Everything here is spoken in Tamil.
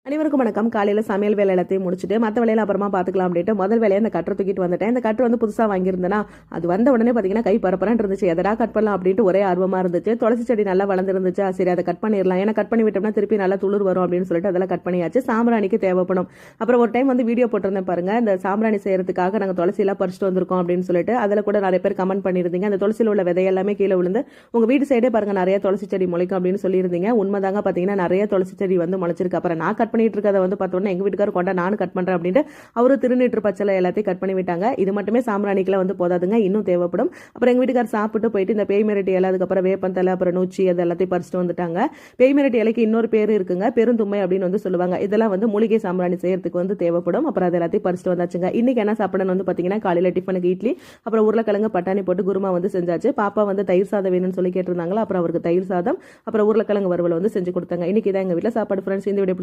அனைவருக்கும் வணக்கம். காலையில் சமையல் வேலை எல்லாத்தையும் முடிச்சுட்டு மற்ற வேலையில அப்புறமா பார்த்துக்கலாம் அப்படின்ட்டு முதல் வேலையை இந்த கட்டரை தூக்கிட்டு வந்துட்டேன். இந்த கட்டர் வந்து புதுசாக வாங்கியிருந்தேன்னா அது வந்த உடனே பார்த்தீங்கன்னா கை பரப்பரான் இருந்துச்சு. எதடா கட் பண்ணலாம் அப்படின்ட்டு ஒரே ஆர்வமாக இருந்துச்சு. துளசி செடி நல்லா வளர்ந்துருந்துச்சு. சரி அதை கட் பண்ணிடலாம், ஏன்னா கட் பண்ணி விட்டோம்னா திருப்பி நல்லா துளிர் வரும் அப்படின்னு சொல்லிட்டு அதெல்லாம் கட் பண்ணியாச்சு. சாம்பிராணிக்கு தேவைப்படும். அப்புறம் ஒரு டைம் வந்து வீடியோ போட்டிருந்தேன் பாருங்க, இந்த சாம்பிராணி செய்யறதுக்காக நாங்கள் துளசியெல்லாம் பறிச்சுட்டு வந்திருக்கோம் அப்படின்னு சொல்லிட்டு அதில் கூட நிறைய பேர் கமெண்ட் பண்ணியிருந்தீங்க. அந்த துளசியில் உள்ள விதை எல்லாமே கீழே விழுந்து உங்கள் வீட்டு சைடே பாருங்க நிறைய துளசி செடி முளைக்கும் அப்படின்னு சொல்லியிருந்தீங்க. உண்மைதாங்க, பார்த்தீங்கன்னா நிறைய துளசி செடி வந்து முளைச்சிருக்கு. அப்புறம் நான் கட் பண்ணிட்டு இருக்கதை வந்து உடனே எங்க வீட்டுக்காரர் கொண்டா நானும் கட் பண்றேன் அப்படின்ட்டு அவரு திருநீற்று பச்சலை எல்லாத்தையும் கட் பண்ணி விட்டாங்க. இது மட்டுமே சாம்பிராணிக்குலாம் வந்து போதாதுங்க, இன்னும் தேவைப்படும். அப்புறம் எங்க வீட்டுக்காரர் சாப்பிட்டு போயிட்டு இந்த பேய் மிரட்டி இலை, அதுக்கப்புறம் வேப்பந்தலை, அப்புறம் நூச்சி அது எல்லாத்தையும் பறிச்சுட்டு வந்துட்டாங்க. பேய் மிரட்டி இலைக்கு இன்னொரு பேர் இருக்குங்க, பெருந்தும்மை அப்படின்னு வந்து சொல்லுவாங்க. இதெல்லாம் வந்து மூலிகை சாம்பிராணி செய்யறதுக்கு வந்து தேவைப்படும். அப்புறம் அது எல்லாத்தையும் பறிச்சுட்டு வந்தாச்சுங்க. இன்னைக்கு என்ன சாப்பிடணும் வந்து பாத்தீங்கன்னா, காலையில டிஃபனுக்கு இட்லி, அப்புறம் உருளைக்கிழங்கு பட்டாணி போட்டு குருமா வந்து செஞ்சாச்சு. பாப்பா வந்து தயிர் சாதம் வேணும்னு சொல்லி கேட்டிருந்தாங்களா, அப்புறம் அவருக்கு தயிர் சாதம் அப்புறம் உருளைக்கிழங்கு வறுவல் வந்து செஞ்சு கொடுத்தாங்க. இன்னைக்கு தான் எங்க வீட்டில் சாப்பாடு. ஃப்ரெண்ட்ஸ், இந்த வீடியோ